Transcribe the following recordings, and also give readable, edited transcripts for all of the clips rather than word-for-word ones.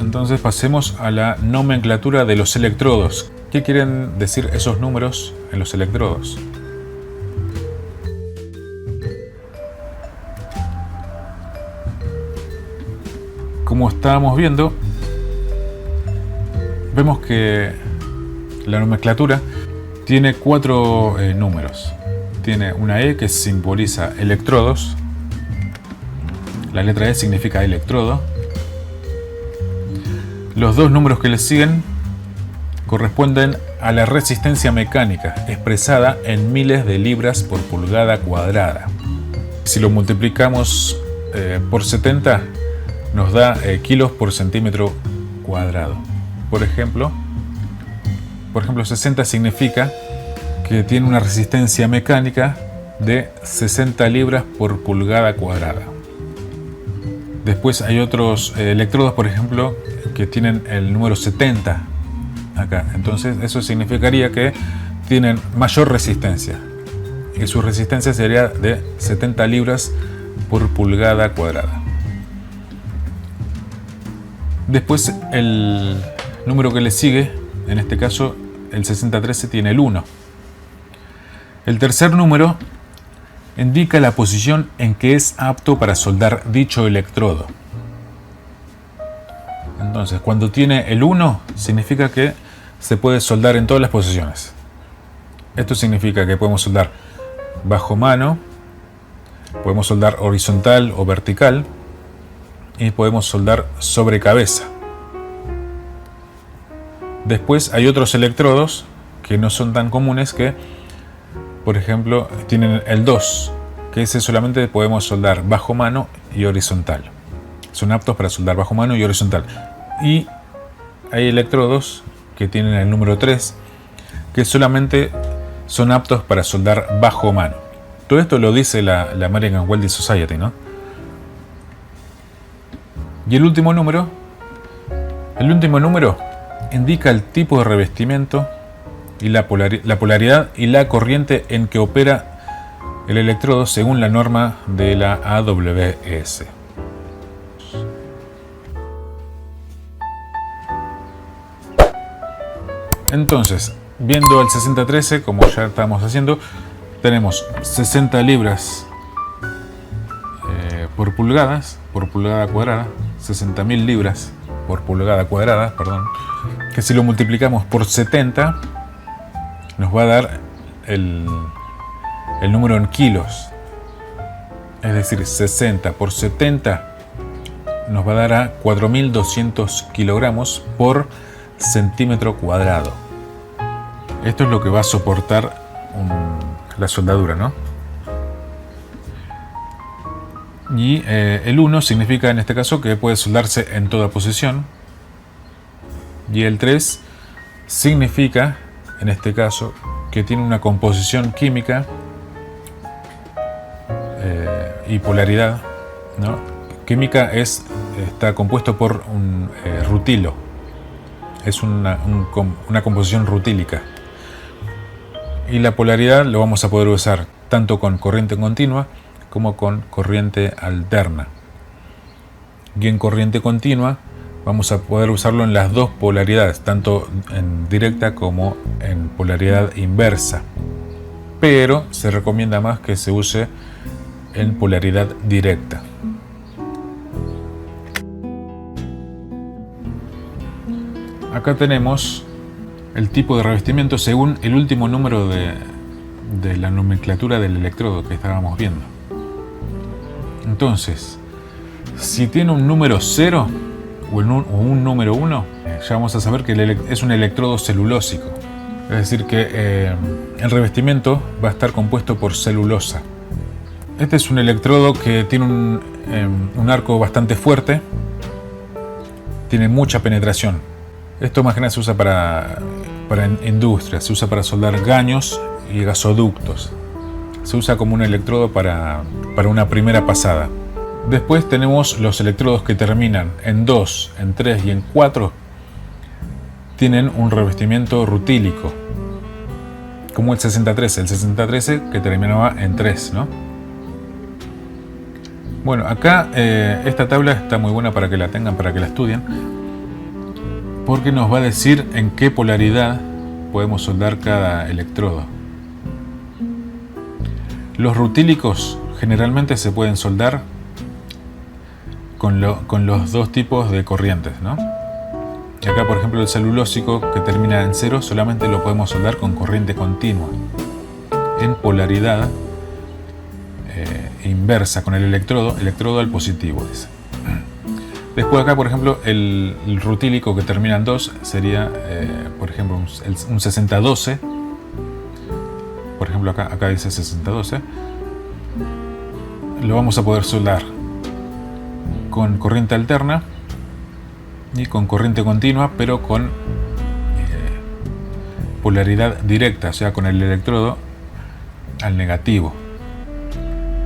Entonces pasemos a la nomenclatura de los electrodos. ¿Qué quieren decir esos números en los electrodos? Como estábamos viendo, vemos que la nomenclatura tiene 4 números. Tiene una E que simboliza electrodos. La letra E significa electrodo. Los 2 números que le siguen corresponden a la resistencia mecánica, expresada en miles de libras por pulgada cuadrada. Si lo multiplicamos por 70, nos da kilos por centímetro cuadrado. Por ejemplo, 60 significa que tiene una resistencia mecánica de 60 libras por pulgada cuadrada. Después hay otros electrodos, por ejemplo, que tienen el número 70 acá. Entonces eso significaría que tienen mayor resistencia. Y su resistencia sería de 70 libras por pulgada cuadrada. Después el número que le sigue, en este caso el 6013, tiene el 1. El tercer número indica la posición en que es apto para soldar dicho electrodo. Entonces, cuando tiene el 1, significa que se puede soldar en todas las posiciones. Esto significa que podemos soldar bajo mano, podemos soldar horizontal o vertical, y podemos soldar sobre cabeza. Después hay otros electrodos que no son tan comunes, que por ejemplo tienen el 2, que ese solamente podemos soldar bajo mano y horizontal. Son aptos para soldar bajo mano y horizontal. Y hay electrodos que tienen el número 3, que solamente son aptos para soldar bajo mano. Todo esto lo dice la American Welding Society, ¿no? Y el último número indica el tipo de revestimiento y la polaridad y la corriente en que opera el electrodo según la norma de la AWS. Entonces, viendo el 6013, como ya estamos haciendo, tenemos 60 libras por pulgada cuadrada, 60.000 libras por pulgada cuadrada, perdón, que si lo multiplicamos por 70 nos va a dar el número en kilos. Es decir, 60 por 70 nos va a dar a 4.200 kilogramos por centímetro cuadrado. Esto es lo que va a soportar la soldadura, ¿no? Y el 1 significa en este caso que puede soldarse en toda posición. Y el 3 significa en este caso que tiene una composición química y polaridad, ¿no? Química está compuesto por un rutilo. Es una composición rutílica. Y la polaridad lo vamos a poder usar tanto con corriente continua como con corriente alterna. Y en corriente continua vamos a poder usarlo en las dos polaridades, tanto en directa como en polaridad inversa. Pero se recomienda más que se use en polaridad directa. Acá tenemos el tipo de revestimiento según el último número de la nomenclatura del electrodo que estábamos viendo. Entonces, si tiene un número 0 o un número 1, ya vamos a saber que es un electrodo celulósico. Es decir, que el revestimiento va a estar compuesto por celulosa. Este es un electrodo que tiene un arco bastante fuerte, tiene mucha penetración. Esto más que nada se usa para industria, se usa para soldar gaños y gasoductos. Se usa como un electrodo para una primera pasada. Después tenemos los electrodos que terminan en 2, en 3 y en 4. Tienen un revestimiento rutílico, como el 6013. El 6013 que terminaba en 3, ¿no? Bueno, acá esta tabla está muy buena para que la tengan, para que la estudien. porque nos va a decir en qué polaridad podemos soldar cada electrodo. Los rutílicos generalmente se pueden soldar con los dos tipos de corrientes, ¿no? Y acá, por ejemplo, el celulósico, que termina en 0, solamente lo podemos soldar con corriente continua, en polaridad inversa, con el electrodo al positivo, dice. Después acá, por ejemplo, el rutílico que termina en 2 sería, por ejemplo, un 6012. Por ejemplo, acá dice 6012. Lo vamos a poder soldar con corriente alterna y con corriente continua, pero con polaridad directa, o sea, con el electrodo al negativo.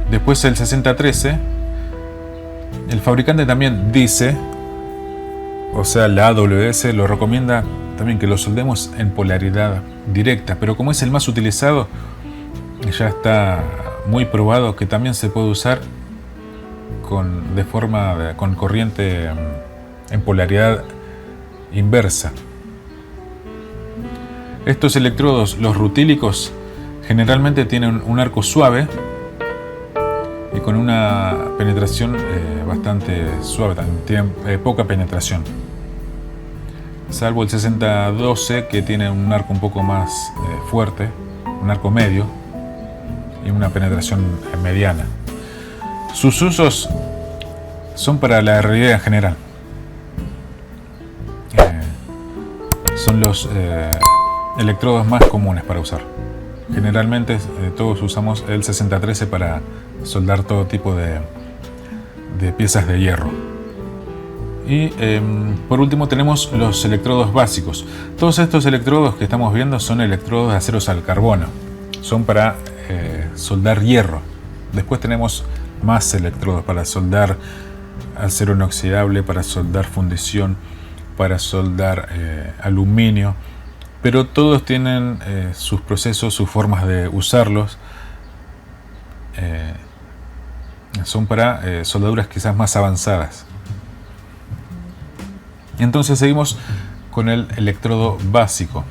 Después el 6013, el fabricante también dice, o sea, la AWS lo recomienda también que lo soldemos en polaridad directa, pero como es el más utilizado, ya está muy probado que también se puede usar con corriente en polaridad inversa. Estos electrodos, los rutílicos, generalmente tienen un arco suave y con una penetración bastante suave, tienen poca penetración, salvo el 6012, que tiene un arco un poco más fuerte, un arco medio y una penetración mediana. Sus usos son para la herrería en general. Son los electrodos más comunes para usar. Generalmente todos usamos el 6013 para soldar todo tipo de piezas de hierro. Y por último tenemos los electrodos básicos. Todos estos electrodos que estamos viendo son electrodos de aceros al carbono. Son para soldar hierro. Después tenemos más electrodos para soldar acero inoxidable, para soldar fundición, para soldar aluminio, pero todos tienen sus procesos, sus formas de usarlos. Son para soldaduras quizás más avanzadas. Entonces seguimos con el electrodo básico.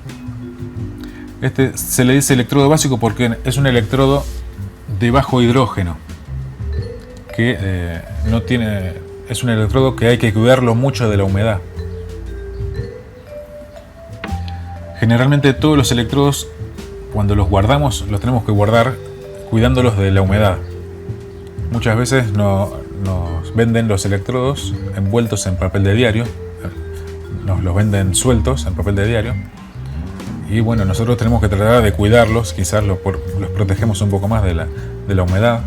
Este se le dice electrodo básico porque es un electrodo de bajo hidrógeno, que no tiene, es un electrodo que hay que cuidarlo mucho de la humedad. Generalmente todos los electrodos, cuando los guardamos, los tenemos que guardar cuidándolos de la humedad. Muchas veces nos venden los electrodos envueltos en papel de diario, nos los venden sueltos en papel de diario, y bueno, nosotros tenemos que tratar de cuidarlos, quizás los protegemos un poco más de la humedad,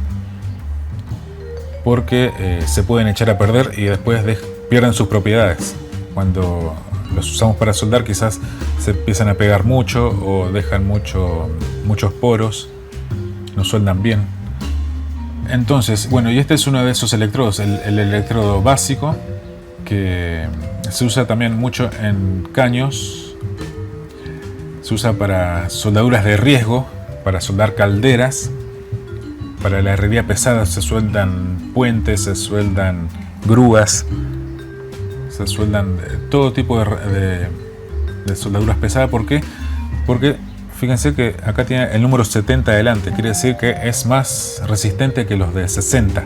porque se pueden echar a perder y después pierden sus propiedades. Cuando los usamos para soldar, quizás se empiezan a pegar mucho o dejan muchos poros, no sueldan bien. Entonces, bueno, y este es uno de esos electrodos, el electrodo básico, que se usa también mucho en caños. Se usa para soldaduras de riesgo, para soldar calderas. Para la herrería pesada se sueldan puentes, se sueldan grúas, se sueldan todo tipo de soldaduras pesadas. ¿Por qué? Porque fíjense que acá tiene el número 70 adelante, quiere decir que es más resistente que los de 60.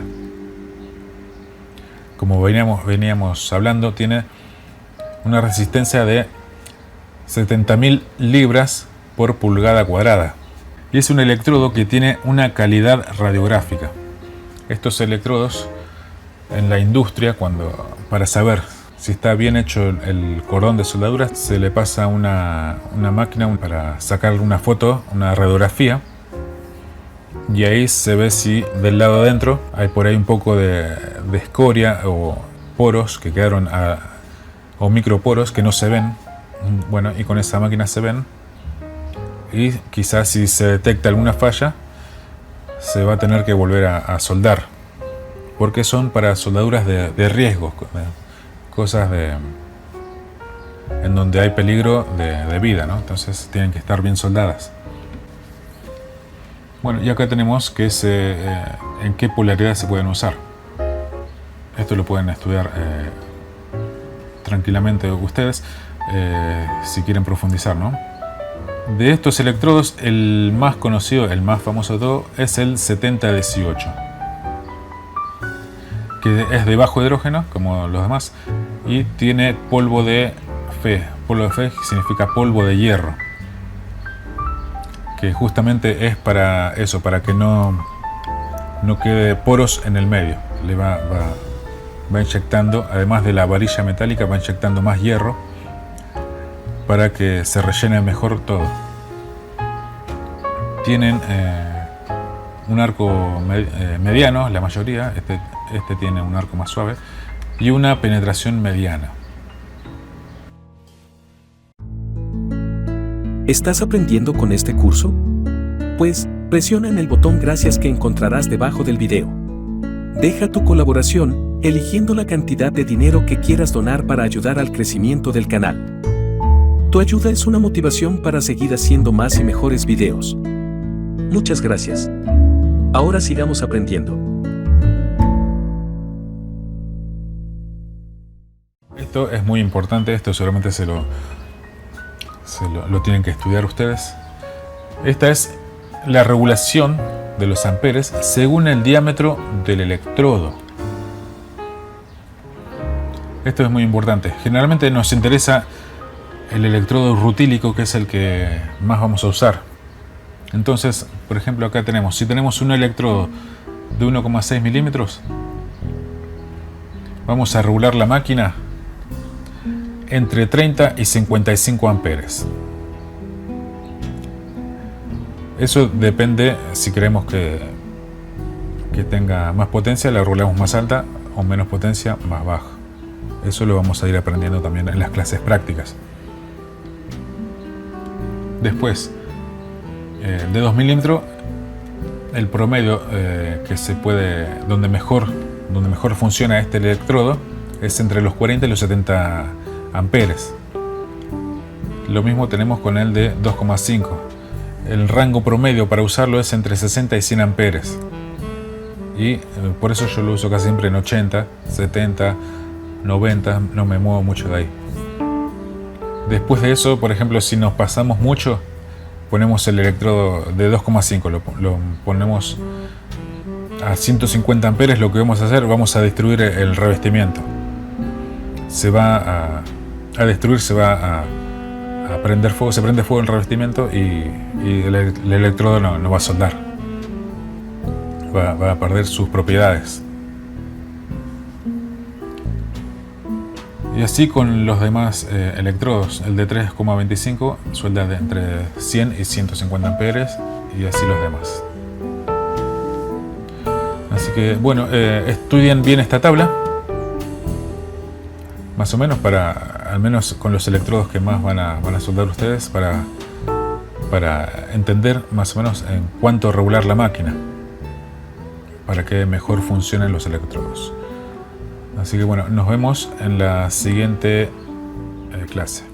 Como veníamos hablando, tiene una resistencia de 70.000 libras por pulgada cuadrada. Y es un electrodo que tiene una calidad radiográfica. Estos electrodos en la industria, para saber si está bien hecho el cordón de soldadura, se le pasa una máquina para sacar una foto, una radiografía, y ahí se ve si del lado adentro hay por ahí un poco de escoria o poros que quedaron o microporos que no se ven. Bueno, y con esa máquina se ven. Y quizás si se detecta alguna falla, se va a tener que volver a soldar, porque son para soldaduras de riesgo, cosas en donde hay peligro de vida, ¿no? Entonces tienen que estar bien soldadas. Bueno, y acá tenemos que en qué polaridad se pueden usar. Esto lo pueden estudiar tranquilamente ustedes. si quieren profundizar, ¿no? De estos electrodos, el más conocido, el más famoso de todo, es el 7018, que es de bajo hidrógeno, como los demás, y tiene polvo de Fe. Polvo de Fe significa polvo de hierro, que justamente es para eso, para que no quede poros en el medio. Le va inyectando, además de la varilla metálica, va inyectando más hierro para que se rellene mejor todo. Tienen un arco mediano, la mayoría. Este tiene un arco más suave y una penetración mediana. ¿Estás aprendiendo con este curso? Pues presiona en el botón gracias que encontrarás debajo del video. Deja tu colaboración eligiendo la cantidad de dinero que quieras donar para ayudar al crecimiento del canal. Tu ayuda es una motivación para seguir haciendo más y mejores videos. Muchas gracias. Ahora sigamos aprendiendo. Esto es muy importante, esto seguramente lo tienen que estudiar ustedes. Esta es la regulación de los amperes según el diámetro del electrodo. Esto es muy importante. Generalmente nos interesa el electrodo rutílico, que es el que más vamos a usar. Entonces, por ejemplo, acá tenemos, si tenemos un electrodo de 1,6 milímetros, vamos a regular la máquina entre 30 y 55 amperes. Eso depende, si queremos que tenga más potencia, la regulamos más alta, o menos potencia, más baja. Eso lo vamos a ir aprendiendo también en las clases prácticas. Después, de 2 milímetros, el promedio que se puede, donde mejor funciona este electrodo, es entre los 40 y los 70 amperes. Lo mismo tenemos con el de 2,5. El rango promedio para usarlo es entre 60 y 100 amperes. Y por eso yo lo uso casi siempre en 80, 70, 90, no me muevo mucho de ahí. Después de eso, por ejemplo, si nos pasamos mucho, ponemos el electrodo de 2,5, lo ponemos a 150 amperes. Lo que vamos a hacer, vamos a destruir el revestimiento. Se va a destruir, se va a prender fuego, se prende fuego el revestimiento y el electrodo no va a soldar. Va a perder sus propiedades. Y así con los demás electrodos. El de 3,25 suelda de entre 100 y 150 amperes, y así los demás. Así que bueno, estudien bien esta tabla, más o menos, para, al menos con los electrodos que más van a soldar ustedes, para entender más o menos en cuánto regular la máquina, para que mejor funcionen los electrodos. Así que bueno, nos vemos en la siguiente clase.